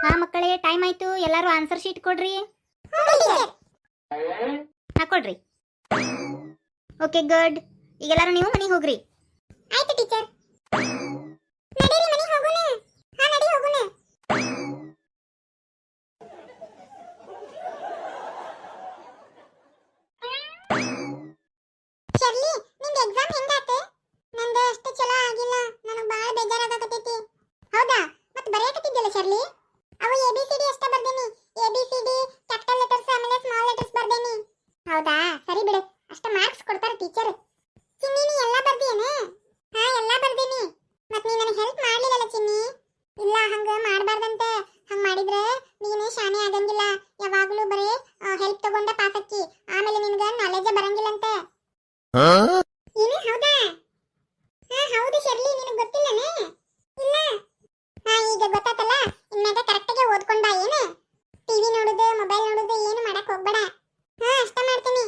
ಹಾ ಮಕ್ಕಳೇ, ಟೈಮ್ ಆಯ್ತು. ಎಲ್ಲರೂ ಆನ್ಸರ್ ಶೀಟ್ ಕೊಡ್ರಿ. ಹಾಕೊಡ್ರಿ. Okay good. ಈಗೆಲ್ಲರೂ ನೀವು ಮನೆಗೆ ಹೋಗ್ರಿ. ಆಯ್ತು ಟೀಚರ್. ನಡೀರಿ ಮನೆಗೆ ಹೋಗೋಣ. ಹಾ ನಡಿ ಹೋಗೋಣ. ಶರ್ಲಿ, ನಿಂದು ಎಕ್ಸಾಮ್ ಹೆಂಗಾತೆ? ನಂದು ಅಷ್ಟು ಚಲೋ ಆಗಿಲ್ಲ. ನನಗೆ ಬಹಳ ಬೇಜಾರಾಗಕತ್ತೈತಿ. ಹೌದಾ? ಮತ್ತೆ ಬರೆಯಕತ್ತಿದ್ದಿಲ್ಲ ಶರ್ಲಿ? ಅವು ABCD ಅಷ್ಟ ಬರ್ದೇನಿ. ABCD ಕ್ಯಾಪಿಟಲ್ ಲೆಟರ್ಸ್ ಆಮೇಲೆ ಸ್ಮಾಲ್ ಲೆಟರ್ಸ್ ಬರ್ದೇನಿ. ಹೌದಾ? ಸರಿ ಬಿಡು. ಅಷ್ಟ ಮಾರ್ಕ್ಸ್ ಕೊಡ್ತಾರ ಟೀಚರ್. ಚಿನ್ನಿ ನೀ ಎಲ್ಲ ಬರ್ದೇನೆ? ಹಾ ಎಲ್ಲ ಬರ್ದೇನಿ. ಮತ್ ನೀ ನನಗೆ ಹೆಲ್ಪ್ ಮಾಡ್ಲಿಲ್ಲಲ್ಲ ಚಿನ್ನಿ? ಇಲ್ಲ, ಹಂಗ ಮಾಡಬಾರ್ದಂತೆ. ಹಂಗ ಮಾಡಿದ್ರೆ ನೀನು ಶಾನೆ ಆಗಂಗಿಲ್ಲ. ಯಾವಾಗಲೂ ಬರೀ ಹೆಲ್ಪ್ ತಗೊಂಡ ಪಾಸ್ ಆಕ್ಕಿ. ಆಮೇಲೆ ನಿನಗೆ ನಾಲೆಜ್ ಬರಂಗಿಲ್ಲಂತೆ. ಏನು? ಹೌದಾ? ಹಾ ಹೌದು ಶರ್ಲಿ, ನಿನಗೆ ಗೊತ್ತಿಲ್ಲನೇ? ಇಲ್ಲ. ಹಾ ಈಗ ಗೊತ್ತಾತಲ್ಲ. ಇನ್ಮ್ಯಾಗ ಕರೆಕ್ಟಾಗಿ ಓದ್ಕೊಂಡ್ ಬಾ. ಏನು ಟಿವಿ ನೋಡುದು ಮೊಬೈಲ್ ನೋಡುದು ಏನು ಮಾಡಕ್ ಹೋಗ್ಬೇಡ. ಹಾ ಅಷ್ಟ ಮಾಡ್ತೀನಿ.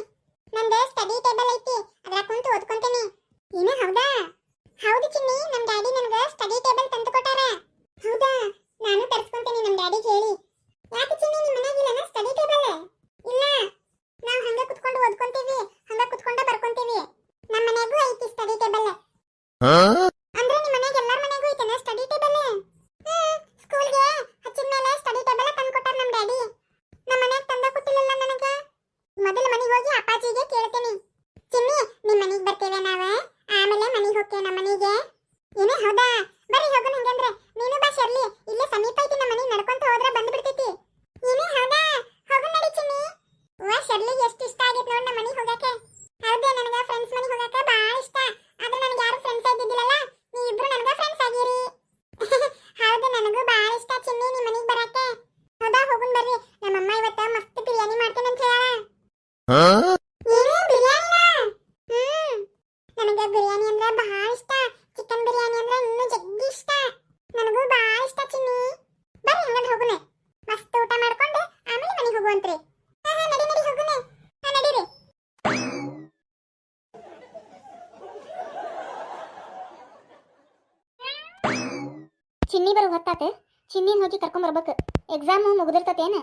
ನಂದು ಸ್ಟಡಿ ಟೇಬಲ್ ಐತಿ, ಅದ್ರಾಗ ಕುಂತು ಓದ್ಕೊಂತೀನಿ. ಏನು? ಹೌದಾ? ಹೌದು ಚಿನ್ನಿ, ನಮ್ ಡ್ಯಾಡಿ ನನಗೆ ಸ್ಟಡಿ ಟೇಬಲ್ ತಂದು ಕೊಟ್ಟಾರ. ಹೌದಾ? ನಾನು ತರಿಸ್ಕೊಂತೀನಿ ನಮ್ ಡ್ಯಾಡಿಗೆ ಹೇಳಿ. ಯಾಕೆ ಚಿನ್ನಿ, ನಿಮ್ಮ ಮನೆಯಾಗಿಲ್ಲನ ಸ್ಟಡಿ ಟೇಬಲ್? ಇಲ್ಲ, ನಾವು ಹಂಗ ಕುತ್ಕೊಂಡು ಓದ್ಕೊಂತೀವಿ, ಹಂಗ ಕುತ್ಕೊಂಡ ಬರ್ಕೊಂತೀವಿ. ನಮ್ಮ ಮನೆಗೂ ಐತಿ ಸ್ಟಡಿ ಟೇಬಲ್. ಅಂದ್ರೆ ನಿಮ್ಮ ಮನೆಗೆ ಎಲ್ಲರ ಮನೆಗೂ ಐತನ ಸ್ಟಡಿ ಟೇಬಲ್? ಸ್ಕೂಲ್ಗೆ ಹಚ್ಚಿದ ಮೇಲೆ ಸ್ಟಡಿ ಟೇಬಲ್ ತಂದು ಕೊಟ್ಟಾರ ನಮ್ ಡ್ಯಾಡಿ. ನಮ್ಮ ಮನೆಗೆ ತಂದ ಕೊಟ್ಟಿಲ್ಲಲ್ಲ ನನಗೆ. ಮೊದಲು ಮನೆಗೆ ಹೋಗಿ ಅಪ್ಪಾಜಿಗೆ ಕೇಳ್ತೀನಿ. ಚಿನ್ನಿ, ನಿಮ್ಮ ಮನೆಗೆ ಬರ್ತೇವೆ ನಾವು, ಆಮೇಲೆ ಮನೆಗೆ ಹೋಗ್ತೇವೆ ನಮ್ಮ ಮನೆಗೆ. ಏನು? ಹೌದಾ? ಬರ್ರಿ ಹೋಗೋಣ. ಹಂಗಂದ್ರೆ ನೀನು ಬಾ ಶರ್ಲಿ, ಇಲ್ಲೇ ಸಮೀಪ ಐತಿ ನಮ್ಮ ಮನೆ, ನಡ್ಕೊಂತ ಹೋದ್ರೆ ಬಂದು ಬಿಡ್ತೈತಿ. ಏನು? ಹೌದಾ? ಹೋಗೋಣ ನಡಿ ಚಿನ್ನಿ. ವಾ, ಶರ್ಲಿಗೆ ಎಷ್ಟು ಇಷ್ಟ ಆಗೈತೆ ನೋಡಿ ನಮ್ಮ ಮನೆಗೆ ಹೋಗಕ್ಕೆ. ಹೌದೇ, ನನಗೆ ಫ್ರೆಂಡ್ಸ್ ಮನೆಗೆ ಹೋಗಕ್ಕೆ ಭಾಳ ಇಷ್ಟ. ಆದ್ರೆ ನನಗೆ ಯಾರು ಫ್ರೆಂಡ್ಸ್ ಆಗಿದ್ದಿಲ್ಲಲ್ಲ, ನೀವು ಇಬ್ರು ನನಗೆ ಫ್ರೆಂಡ್ಸ್ ಆಗಿರಿ. ಹೌದು, ನನಗೂ ಭಾಳ ಇಷ್ಟ ಚಿನ್ನಿ ನಿಮ್ಮ ಮನೆಗೆ ಬರಕ್ಕೆ. ಹೌದಾ? ಹೋಗೋಣ ಬರ್ರಿ. ನಮ್ಮಮ್ಮ ಇವತ್ತು ಮಸ್ತ್ ಬಿರಿಯಾನಿ ಮಾಡ್ತೇನೆ ಅಂತ ಹೇಳ. ಏನು ಬಿರಿಯಾನಿನ? ನನಗೆ ಬಿರಿಯಾನಿ ಅಂದ್ರೆ ಭಾಳ ಇಷ್ಟ. ಚಿಕನ್ ಬಿರಿಯಾನಿ ಅಂದ್ರೆ ಇನ್ನೂ ಜಗ್ಗಿ ಇಷ್ಟ. ನನಗೂ ಭಾಳ ಇಷ್ಟ ಚಿನ್ನಿ. ಬರ್ರಿ ಹಂಗಂದ್ರೆ ಹೋಗೋಣ. ಮಸ್ತ್ ಊಟ ಮಾಡ್ಕೊಂಡು ಆಮೇಲೆ ಮನೆಗೆ ಹೋಗುವಂತ್ರಿ. ಹಾ ಹಾ ನಡಿ ನಡಿ ಹೋಗೋಣ. ಹಾ ನಡೀರಿ. ಚಿನ್ನಿ ಬರೋ ಹೊತ್ತಾತೆ. ಚಿನ್ನಿನ ಹೋಗಿ ಕರ್ಕೊಂಡ್ ಬರ್ಬೇಕು. ಎಕ್ಸಾಮ್ ಮುಗಿದಿರ್ತತೇನ?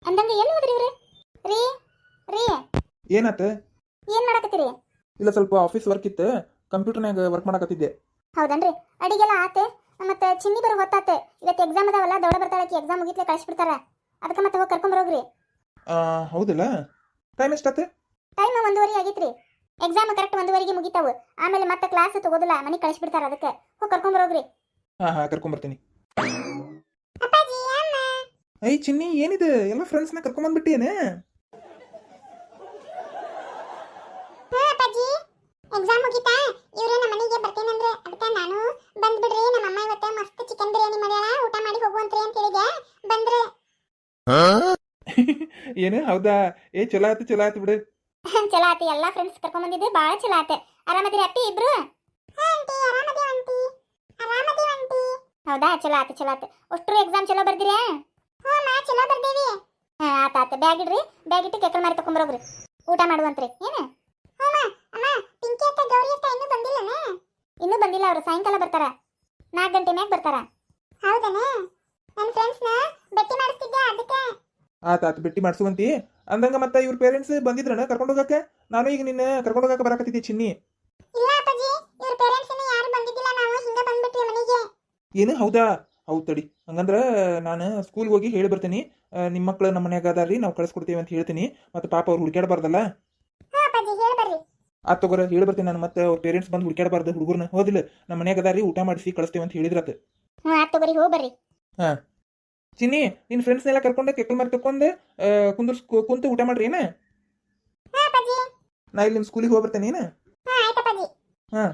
ಅಂದಂಗ ಎಲ್ಲಿ ಹೋದ್ರಿ ಇವ್ರು? ರೀ ರೀ, ಏನಾತ? ಏನ್ ಮಾಡಕತ್ತೀರಿ? ಇಲ್ಲ, ಸ್ವಲ್ಪ ಆಫೀಸ್ ವರ್ಕ್ ಇತ್ತು, ಕಂಪ್ಯೂಟರ್ನಾಗ ವರ್ಕ್ ಮಾಡಕತ್ತಿದ್ದೆ. ಹೌದನ್ರಿ. ಅಡಿಗೆಲ್ಲ ಆತೆ. ಮತ್ತೆ ಚಿನ್ನಿ ಬರೋ ಹೊತ್ತಾತೆ. ಇವತ್ತು ಎಕ್ಸಾಮ್ ಅದಾವಲ್ಲ, ದೌಡ ಬರ್ತಾಳಕಿ. ಎಕ್ಸಾಮ್ ಮುಗಿತ್ಲೆ ಕಳಿಸ್ಬಿಡ್ತಾರ. ಅದಕ್ಕೆ ಮತ್ತೆ ಹೋಗಿ ಕರ್ಕೊಂಡ್ ಬರೋಗ್ರಿ. ಹೌದಲ್ಲ? ಟೈಮ್ ಎಷ್ಟಾತ? ಟೈಮ್ 1:30 ಆಗೈತ್ರಿ. ಎಕ್ಸಾಮ್ ಕರೆಕ್ಟ್ 1:30ಗೆ ಮುಗಿತಾವು. ಆಮೇಲೆ ಮತ್ತೆ ಕ್ಲಾಸ್ ತಗೋದಿಲ್ಲ, ಮನೆಗೆ ಕಳಿಸ್ಬಿಡ್ತಾರ. ಅದಕ್ಕೆ ಹೋಗಿ ಕರ್ಕೊಂಡ್ ಬರೋಗ್ರಿ. ಹಾ ಕರ್ಕೊಂಬರ್ತೀನಿ. ಅಪ್ಪಾಜಿ, ಅಮ್ಮ. ಐ ಚಿನ್ನಿ, ಏನಿದೆ? ಎಲ್ಲ ಫ್ರೆಂಡ್ಸ್ನ ಕರ್ಕೊಂಬಂದ್ಬಿಟ್ಟಿಯೇನೆ? ಹಾ ಅಪ್ಪಾಜಿ, ಎಕ್ಸಾಮ್ ಮುಗಿತಾ? ಇವ್ರು ನಮ್ಮ ಮನೆಗೆ ಬರ್ತೇನಂದ್ರೆ ಅದಕ್ಕೆ ನಾನು ಬಂದ್ಬಿಡ್ರಿ. ನಮ್ಮ ಅಮ್ಮ ಇವತ್ತು ಮಸ್ತ್ ಚಿಕನ್ ಬಿರಿಯಾನಿ ಮಾಡ್ಯಾಳ, ಊಟ ಮಾಡಿ ಹೋಗುವಂತ್ರಿ ಅಂತ ಹೇಳಿದೆ. ಬಂದ್ರೆ ಏನು? ಹೌದಾ? ಚಲೋ ಆಯ್ತು ಬಿಡು. ಚಲೋ ಆತಿ. ಎಲ್ಲಾ ಫ್ರೆಂಡ್ಸ್ ಕರ್ಕೊಂಡ್ ಬಂದಿದ್ದೆ, ಬಾಳ ಚಲೋ ಆತೆ. ಆರಾಮದಿರಿ ಅಪ್ಪಿ ಇಬ್ರು? ಹಾ ಆಂಟಿ, ಆರಾಮದೇವ ಆಂಟಿ. ಆರಾಮದೇವ ಆಂಟಿ. ಹೌದಾ? ಚಲೋ ಆತು ಚಲೋ ಆತು. ಅಷ್ಟ್ರು ಎಕ್ಸಾಮ್ ಚಲೋ ಬರ್ದಿರಾ? ಹ್ಞೂ ಮಾ, ಚಲೋ ಬರ್ದೇವಿ. ಹಾ ಆತ. ಬ್ಯಾಗ್ ಇಡ್ರಿ. ಬ್ಯಾಗ್ ಇಟ್ಟು ಕೆಕಲ್ ಮಾರಿ ತಕೊಂಬರೋಗ್ರಿ. ಊಟ ಮಾಡುವಂತ್ರಿ. ಏನು? ಹ್ಞೂ ಮಾ. ಅಮ್ಮ, ಪಿಂಕಿ ಅಕ್ಕ ಗೌರಿ ಅಕ್ಕ ಇನ್ನೂ ಬಂದಿಲ್ಲನ? ಇನ್ನೂ ಬಂದಿಲ್ಲ. ಅವರು ಸಾಯಂಕಾಲ ಬರ್ತಾರ. 4 ಗಂಟೆ ಮ್ಯಾಗ ಬರ್ತಾರ. ಹೌದನ? ನನ್ನ ಫ್ರೆಂಡ್ಸ್ನ ಭೇಟಿ ಮಾಡಿಸ್ತಿದ್ದೆ ಅದಕ್ಕೆ. ಆತ ಭೇಟಿ ಮಾಡ್ಸುವಂತಿ. ಅಂದಂಗ ಮತ್ತೆ ಇವ್ರ ಪೇರೆಂಟ್ಸ್ ಬಂದಿದ್ರನ ಕರ್ಕೊಂಡು ಹೋಗಕ್ಕೆ? ನಾನು ಈಗ ನಿನ್ನ ಕರ್ಕೊಂಡು ಹೋಗಕ್ಕೆ ಬರಾಕತ್ತಿದ್ದೆ ಚಿನ್ನಿ. ಇಲ್ಲ ಅಪ್ಪಾಜಿ, ಇವ್ರ ಪೇರೆಂಟ್ಸ್ ಇನ್ನೂ ಯಾರು ಬಂದಿದ್ದಿಲ್ಲ. ನಾವು ಹಿಂಗ ಬಂದ್ಬಿಟ್ವಿ ಮನೆಗೆ. ಏನು? ಹೌದಾ? ಹೌದು ತಡಿ. ಹಂಗಂದ್ರೆ ನಾನು ಸ್ಕೂಲ್ಗೆ ಹೋಗಿ ಹೇಳಿ ಬರ್ತೀನಿ. ನಿಮ್ಮ ಮಕ್ಳು ನಮ್ಮ ಮನ್ಯಾಗ ಅದಾರ್ರಿ, ನಾವು ಕಳಿಸ್ಕೊಡ್ತೀವಿ ಅಂತ ಹೇಳ್ತೀನಿ. ಮತ್ತೆ ಪಾಪ ಅವ್ರು ಹುಡುಕ್ಯಾಡಬಾರ್ದಲ್ಲ. ಹಾ ಅಪ್ಪಾಜಿ, ಹೇಳಿ ಬರ್ರಿ. ಆತ್ ತಗೋರ, ಹೇಳಿ ಬರ್ತೀನಿ ನಾನು. ಮತ್ತೆ ಅವ್ರ ಪೇರೆಂಟ್ಸ್ ಬಂದು ಹುಡುಕ್ಯಾಡಬಾರ್ದು ಹುಡುಗರ್ನ. ಹೋದಿಲ್ಲ, ನಮ್ಮ ಮನ್ಯಾಗ ಅದಾರ್ರಿ, ಊಟ ಮಾಡಿಸಿ ಕಳಿಸ್ತೇವೆ ಅಂತ ಹೇಳಿದ್ರತ್. ಹ್ಞೂ ಆತ್ ತಗೋರಿ, ಹೋಗಿ ಬರ್ರಿ. ಹಾ ಚಿನ್ನಿ, ನಿನ್ನ ಫ್ರೆಂಡ್ಸ್ನೆಲ್ಲ ಕರ್ಕೊಂಡು ಕೆಕಲ್ ಮಾರಿ ತಕೊಂಡು ಕುಂತು ಊಟ ಮಾಡ್ರಿ. ಏನ? ಹಾ ಅಪ್ಪಾಜಿ. ನಾ ಇಲ್ಲಿ ನಿಮ್ಮ ಸ್ಕೂಲಿಗೆ ಹೋಗಿ ಬರ್ತೇನೆ. ಏನು? ಹಾ ಆಯ್ತು ಅಪ್ಪಾಜಿ. ಹಾ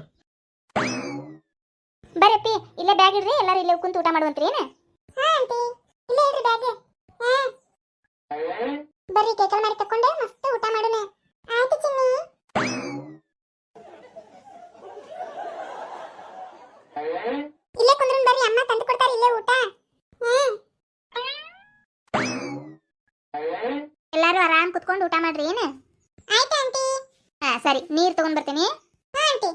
ಬರ್ರಪ್ಪಿ, ಇಲ್ಲೇ ಬ್ಯಾಗ್ ಇಡ್ರಿ. ಎಲ್ಲರೂ ಇಲ್ಲೇ ಕುಂತು ಊಟ ಮಾಡುವಂತ್ರಿ. ಏನು? ಹಾ ಆಂಟಿ, ಇಲ್ಲೇ ಇಡ್ರಿ ಬ್ಯಾಗ್. ಹಾ ಬರ್ರಿ, ಕೇಕಲ್ ಮಾರಿ ತಕೊಂಡು ಮಸ್ತ್ ಊಟ ಮಾಡೋಣ. ಆಯ್ತು ಚಿನ್ನಿ. ಇಲ್ಲೇ ಕುಂದ್ರನ್ ಬರ್ರಿ, ಅಮ್ಮ ತಂದು ಕೊಡ್ತಾರೆ ಇಲ್ಲೇ ಊಟ. ಎಲ್ಲಾರು ಆರಾಮ್ ಕುತ್ಕೊಂಡು ಊಟ ಮಾಡ್ರಿ. ಏನು? ಆಯ್ತು ಆಂಟಿ. ಹಾ ಸರಿ, ನೀರ್ ತಗೊಂಡ್ ಬರ್ತೀನಿ. ಹಾ aunty.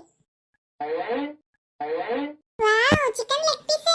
Wow, chicken leg piece.